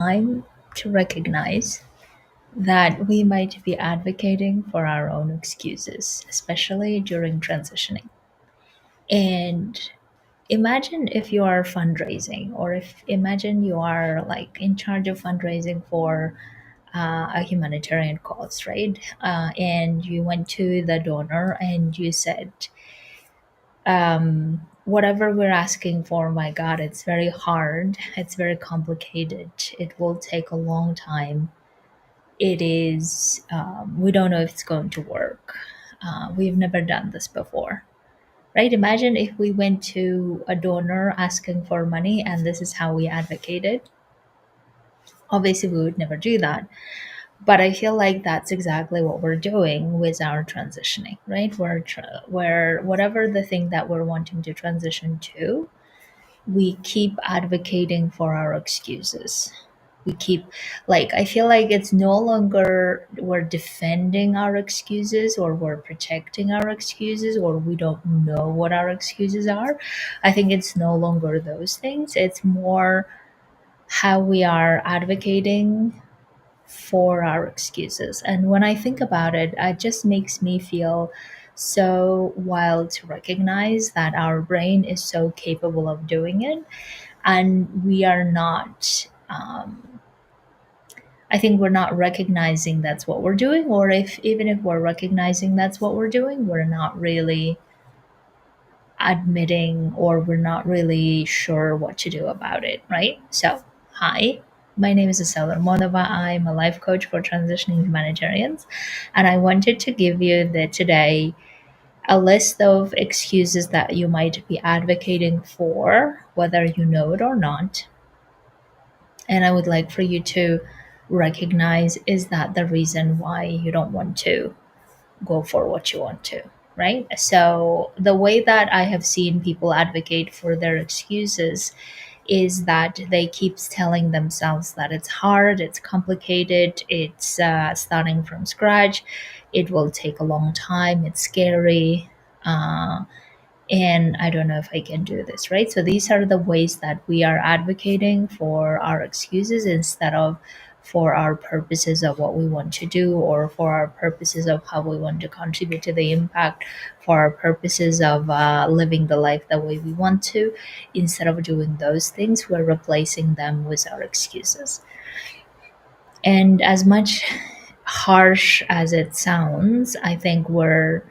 Time to recognize that we might be advocating for our own excuses, especially during transitioning. And imagine if you are fundraising, or if imagine you are like in charge of fundraising for a humanitarian cause, right? And you went to the donor and you said, whatever we're asking for, my God, it's very hard, it's very complicated, it will take a long time. It is, we don't know if it's going to work. We've never done this before, right? Imagine if we went to a donor asking for money and this is how we advocated. Obviously, we would never do that. But I feel like that's exactly what we're doing with our transitioning, right? Where whatever the thing that we're wanting to transition to, we keep advocating for our excuses. We keep, like, I feel like it's no longer we're defending our excuses or we're protecting our excuses or we don't know what our excuses are. I think it's no longer those things. It's more how we are advocating for our excuses. And when I think about it, it just makes me feel so wild to recognize that our brain is so capable of doing it, and we are not. I think we're not recognizing that's what we're doing, or if even if we're recognizing that's what we're doing, we're not really admitting or we're not really sure what to do about it, right? So, hi, my name is Estela Monova. I'm a life coach for transitioning humanitarians, and I wanted to give you today a list of excuses that you might be advocating for, whether you know it or not. And I would like for you to recognize, is that the reason why you don't want to go for what you want to, right? So the way that I have seen people advocate for their excuses is that they keep telling themselves that it's hard, it's complicated, it's starting from scratch, it will take a long time, it's scary, uh, and I don't know if I can do this, right? So these are the ways that we are advocating for our excuses instead of for our purposes of what we want to do, or for our purposes of how we want to contribute to the impact, for our purposes of living the life the way we want to. Instead of doing those things, we're replacing them with our excuses. And as much harsh as it sounds, I think we're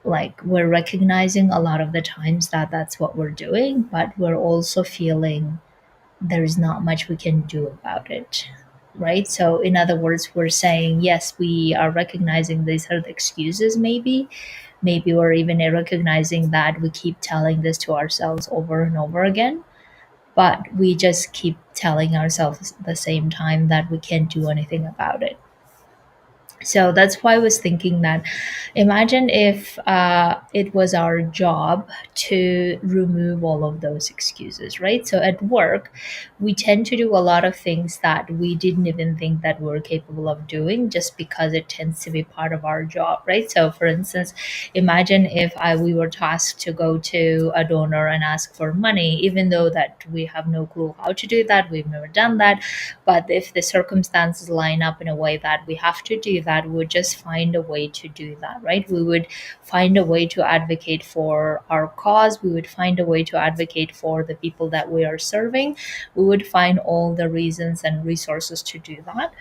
recognizing a lot of the times that that's what we're doing, but we're also feeling there's not much we can do about it, right? So in other words, we're saying yes, we are recognizing these are the excuses. Maybe we're even recognizing that we keep telling this to ourselves over and over again, but we just keep telling ourselves at the same time that we can't do anything about it. So that's why I was thinking that, imagine if it was our job to remove all of those excuses, right? So at work, we tend to do a lot of things that we didn't even think that we're capable of doing just because it tends to be part of our job, right? So for instance, imagine if we were tasked to go to a donor and ask for money, even though that we have no clue how to do that, we've never done that, but if the circumstances line up in a way that we have to do that, we would just find a way to do that, right? We would find a way to advocate for our cause. We would find a way to advocate for the people that we are serving. We would find all the reasons and resources to do that.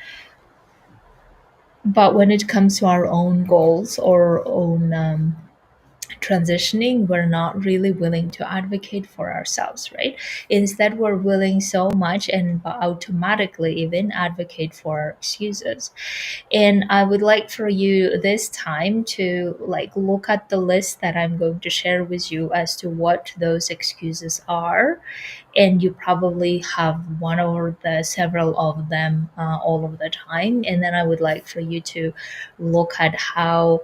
But when it comes to our own goals or own transitioning, we're not really willing to advocate for ourselves, right? Instead, we're willing so much and automatically even advocate for our excuses. And I would like for you this time to like look at the list that I'm going to share with you as to what those excuses are. And you probably have one or the several of them all of the time. And then I would like for you to look at how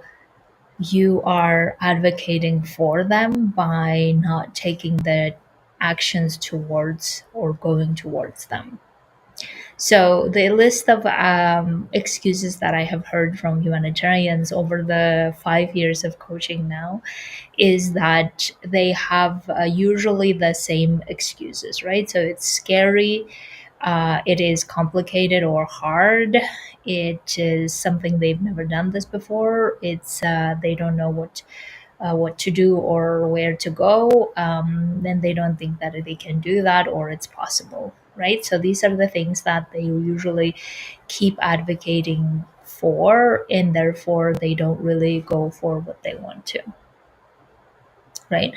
you are advocating for them by not taking the actions towards or going towards them. So, the list of excuses that I have heard from humanitarians over the 5 years of coaching now is that they have usually the same excuses, right? So, it's scary. it is complicated or hard. It is something they've never done this before. It's they don't know what to do or where to go. Then they don't think that they can do that or it's possible, right? So these are the things that they usually keep advocating for, and therefore they don't really go for what they want to, right?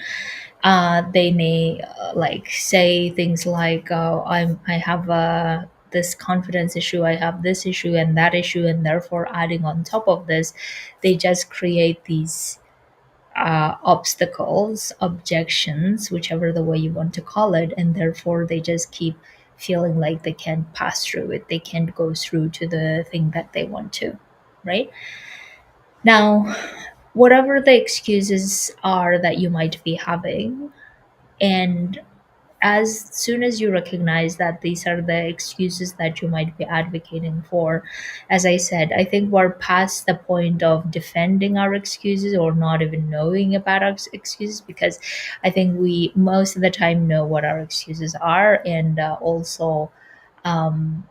They may like say things like, I have this confidence issue, I have this issue and that issue, and therefore adding on top of this, they just create these obstacles, objections, whichever the way you want to call it, and therefore they just keep feeling like they can't pass through it, they can't go through to the thing that they want to, right? Now, whatever the excuses are that you might be having, and as soon as you recognize that these are the excuses that you might be advocating for, as I said, I think we're past the point of defending our excuses or not even knowing about our excuses, because I think we most of the time know what our excuses are, and also um,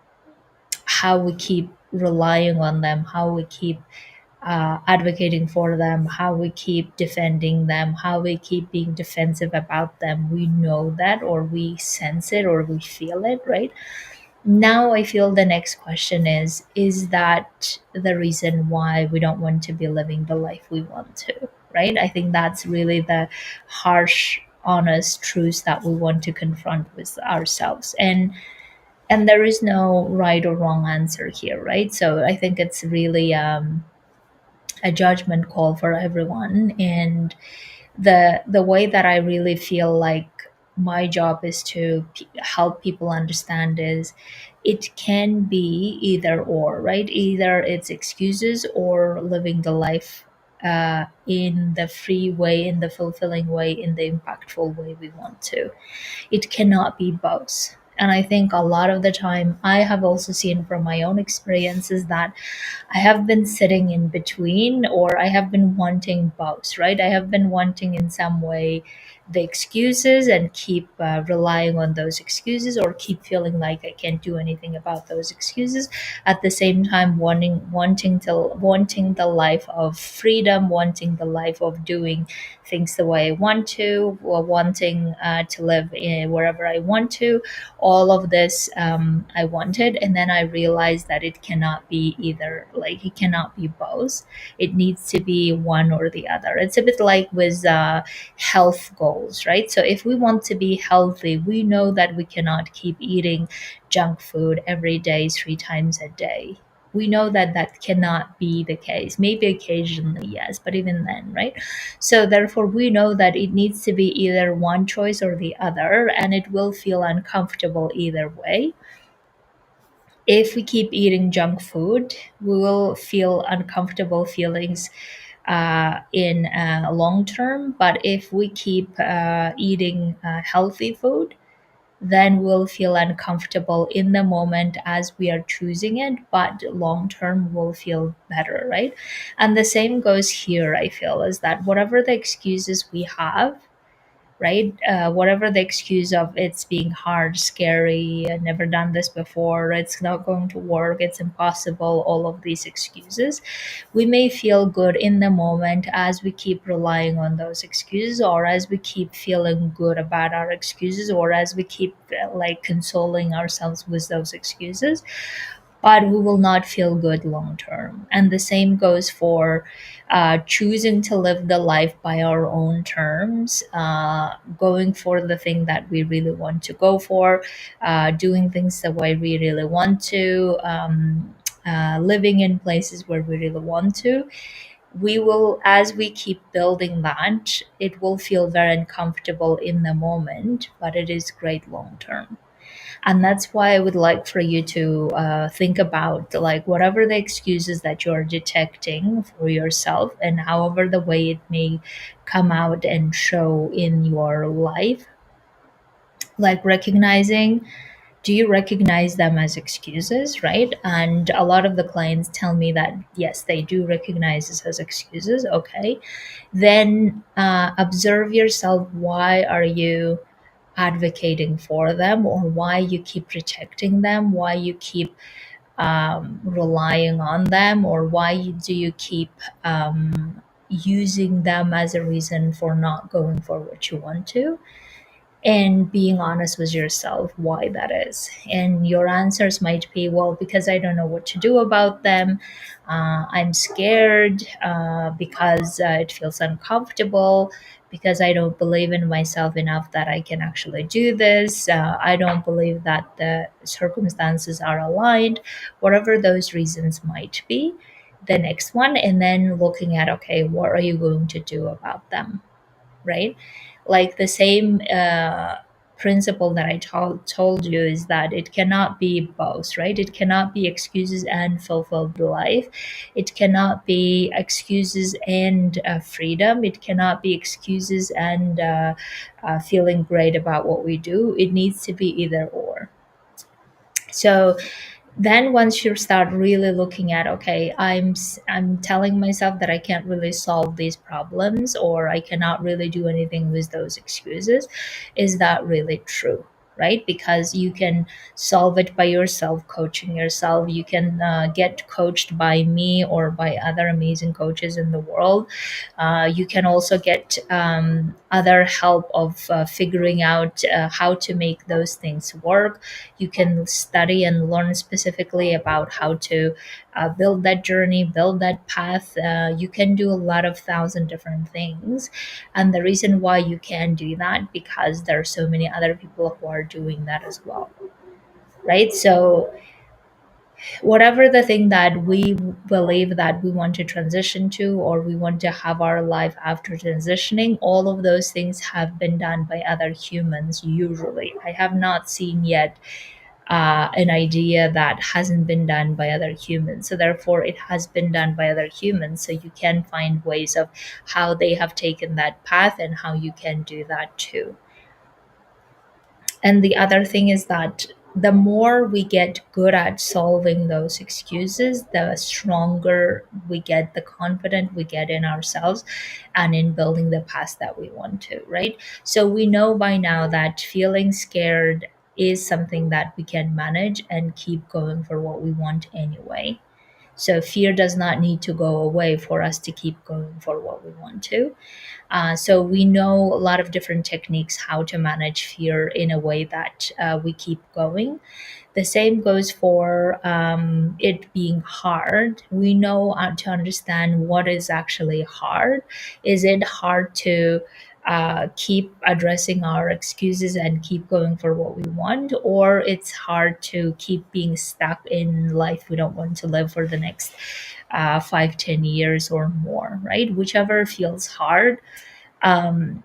how we keep relying on them, how we keep advocating for them, how we keep defending them, how we keep being defensive about them. We know that, or we sense it, or we feel it, right? Now, I feel the next question is that the reason why we don't want to be living the life we want to, right? I think that's really the harsh, honest truths that we want to confront with ourselves. And there is no right or wrong answer here, right? So I think it's really a judgment call for everyone, and the way that I really feel like my job is to help people understand is it can be either or, right? Either it's excuses or living the life in the free way, in the fulfilling way, in the impactful way we want to. It cannot be both. And I think a lot of the time I have also seen from my own experiences that I have been sitting in between, or I have been wanting both, right? I have been wanting in some way the excuses and keep relying on those excuses, or keep feeling like I can't do anything about those excuses. At the same time, wanting the life of freedom, wanting the life of doing things the way I want to, or wanting to live wherever I want to. All of this I wanted, and then I realized that it cannot be either, like it cannot be both. It needs to be one or the other. It's a bit like with health goals, right? So if we want to be healthy, we know that we cannot keep eating junk food every day, 3 times a day. We know that that cannot be the case. Maybe occasionally, yes, but even then, right? So therefore, we know that it needs to be either one choice or the other, and it will feel uncomfortable either way. If we keep eating junk food, we will feel uncomfortable feelings in long term. But if we keep eating healthy food, then we'll feel uncomfortable in the moment as we are choosing it, but long term we'll feel better, right? And the same goes here, I feel, is that whatever the excuses we have, right? Whatever the excuse of it's being hard, scary, I never done this before, it's not going to work, it's impossible, all of these excuses, we may feel good in the moment as we keep relying on those excuses, or as we keep feeling good about our excuses, or as we keep like consoling ourselves with those excuses, but we will not feel good long term. And the same goes for choosing to live the life by our own terms, going for the thing that we really want to go for, doing things the way we really want to, living in places where we really want to. We will, as we keep building that, it will feel very uncomfortable in the moment, but it is great long term. And that's why I would like for you to think about, like, whatever the excuses that you're detecting for yourself, and however the way it may come out and show in your life, like recognizing, do you recognize them as excuses, right? And a lot of the clients tell me that yes, they do recognize this as excuses. Okay, then observe yourself. Why are you advocating for them, or why you keep protecting them, why you keep relying on them, or do you keep using them as a reason for not going for what you want to, and being honest with yourself why that is. And your answers might be, well, because I don't know what to do about them. I'm scared because it feels uncomfortable, because I don't believe in myself enough that I can actually do this. I don't believe that the circumstances are aligned, whatever those reasons might be. The next one, and then looking at, okay, what are you going to do about them, right? Like the same principle that I told you is that it cannot be both, right? It cannot be excuses and fulfilled life. It cannot be excuses and freedom. It cannot be excuses and feeling great about what we do. It needs to be either or. So then once you start really looking at, okay, I'm telling myself that I can't really solve these problems, or I cannot really do anything with those excuses, is that really true? Right? Because you can solve it by yourself, coaching yourself. You can get coached by me or by other amazing coaches in the world. You can also get other help of figuring out how to make those things work. You can study and learn specifically about how to build that journey, build that path. You can do a lot of thousand different things. And the reason why you can do that, because there are so many other people who are doing that as well. Right? So whatever the thing that we believe that we want to transition to, or we want to have our life after transitioning, all of those things have been done by other humans. Usually I have not seen yet an idea that hasn't been done by other humans. So therefore it has been done by other humans, so you can find ways of how they have taken that path and how you can do that too. And the other thing is that the more we get good at solving those excuses, the stronger we get, the confident we get in ourselves and in building the past that we want to, right? So we know by now that feeling scared is something that we can manage and keep going for what we want anyway. So fear does not need to go away for us to keep going for what we want to. So we know a lot of different techniques how to manage fear in a way that we keep going. The same goes for it being hard. We know to understand what is actually hard. Is it hard to keep addressing our excuses and keep going for what we want, or it's hard to keep being stuck in life we don't want to live for the next 5, 10 years or more, right? Whichever feels hard, um,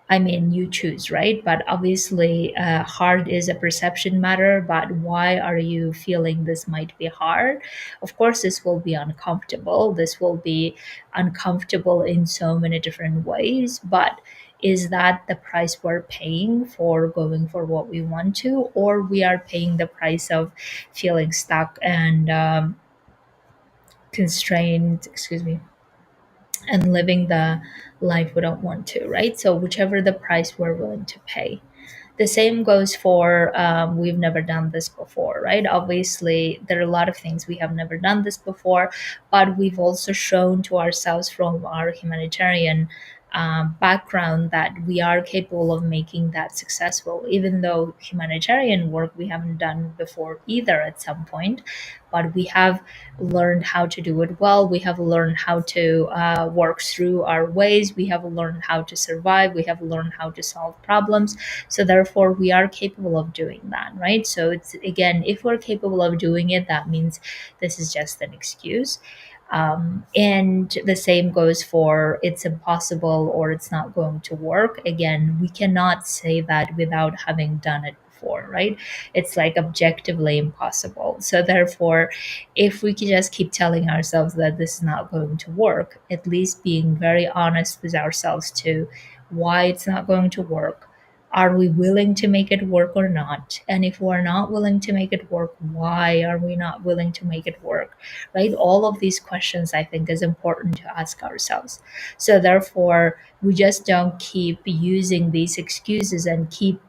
I mean, you choose, right? But obviously, hard is a perception matter. But why are you feeling this might be hard? Of course, this will be uncomfortable. This will be uncomfortable in so many different ways. But is that the price we're paying for going for what we want to, or we are paying the price of feeling stuck and constrained? Excuse me, and living the life we don't want to, right? So, whichever the price we're willing to pay. The same goes for we've never done this before, right? Obviously, there are a lot of things we have never done this before, but we've also shown to ourselves from our humanitarian background that we are capable of making that successful, even though humanitarian work we haven't done before either at some point. But we have learned how to do it well. We have learned how to work through our ways. We have learned how to survive. We have learned how to solve problems. So therefore we are capable of doing that, right? So it's, again, if we're capable of doing it, that means this is just an excuse. And the same goes for it's impossible or it's not going to work. Again, we cannot say that without having done it before, right? It's like objectively impossible. So therefore, if we can just keep telling ourselves that this is not going to work, at least being very honest with ourselves to why it's not going to work, are we willing to make it work or not? And if we're not willing to make it work, why are we not willing to make it work? Right? All of these questions I think is important to ask ourselves. So therefore, we just don't keep using these excuses and keep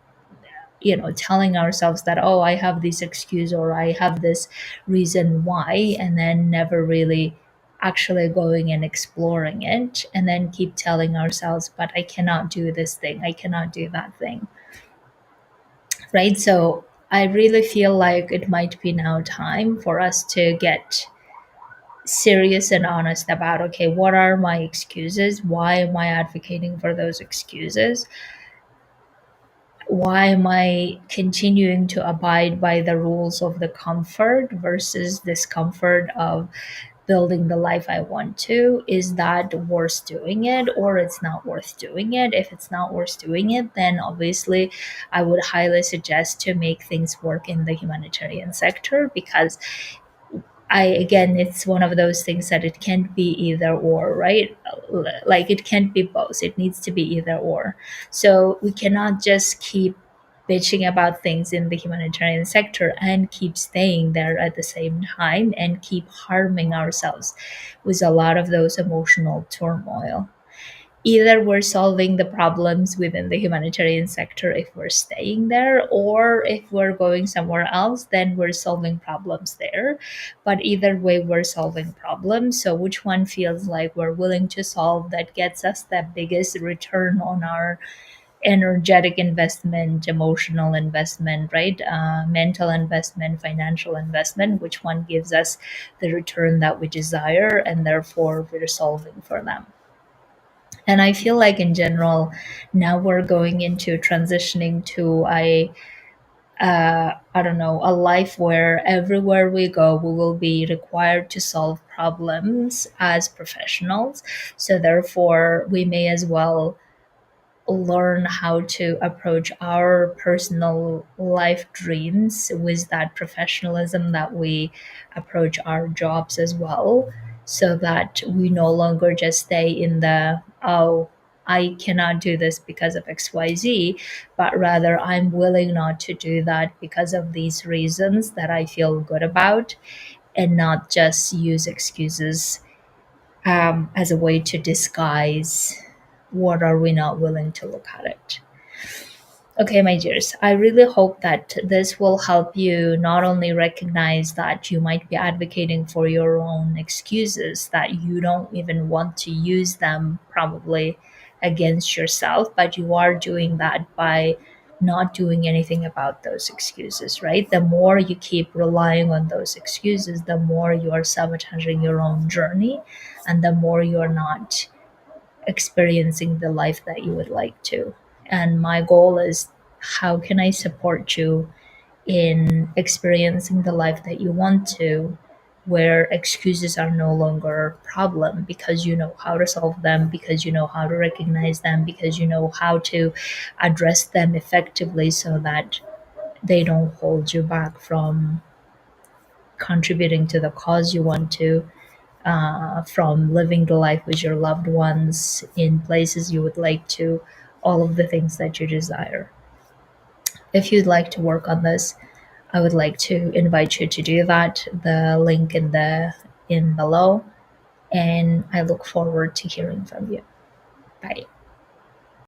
telling ourselves that, oh, I have this excuse or I have this reason why, and then never really actually going and exploring it, and then keep telling ourselves, but I cannot do this thing, I cannot do that thing. Right? So I really feel like it might be now time for us to get serious and honest about, okay, what are my excuses, why am I advocating for those excuses, why am I continuing to abide by the rules of the comfort versus discomfort of building the life I want to? Is that worth doing it, or it's not worth doing it? If it's not worth doing it, then obviously I would highly suggest to make things work in the humanitarian sector, because again, it's one of those things that it can't be either or, right? Like it can't be both. It needs to be either or. So we cannot just keep bitching about things in the humanitarian sector and keep staying there at the same time and keep harming ourselves with a lot of those emotional turmoil. Either we're solving the problems within the humanitarian sector if we're staying there, or if we're going somewhere else, then we're solving problems there. But either way, we're solving problems. So, which one feels like we're willing to solve that gets us the biggest return on our energetic investment, emotional investment, right? Mental investment, financial investment, which one gives us the return that we desire, and therefore we're solving for them. And I feel like in general, now we're going into transitioning to I don't know, a life where everywhere we go, we will be required to solve problems as professionals. So therefore, we may as well learn how to approach our personal life dreams with that professionalism that we approach our jobs as well, so that we no longer just stay in the, oh, I cannot do this because of XYZ, but rather I'm willing not to do that because of these reasons that I feel good about, and not just use excuses as a way to disguise what are we not willing to look at it. Okay, my dears, I really hope that this will help you not only recognize that you might be advocating for your own excuses, that you don't even want to use them probably against yourself, but you are doing that by not doing anything about those excuses, right? The more you keep relying on those excuses, the more you are sabotaging your own journey, and the more you are not experiencing the life that you would like to. And my goal is, how can I support you in experiencing the life that you want to, where excuses are no longer a problem, because you know how to solve them, because you know how to recognize them, because you know how to address them effectively, so that they don't hold you back from contributing to the cause you want to, from living the life with your loved ones in places you would like to, all of the things that you desire. If you'd like to work on this, I would like to invite you to do that. The link in below, and I look forward to hearing from you. Bye.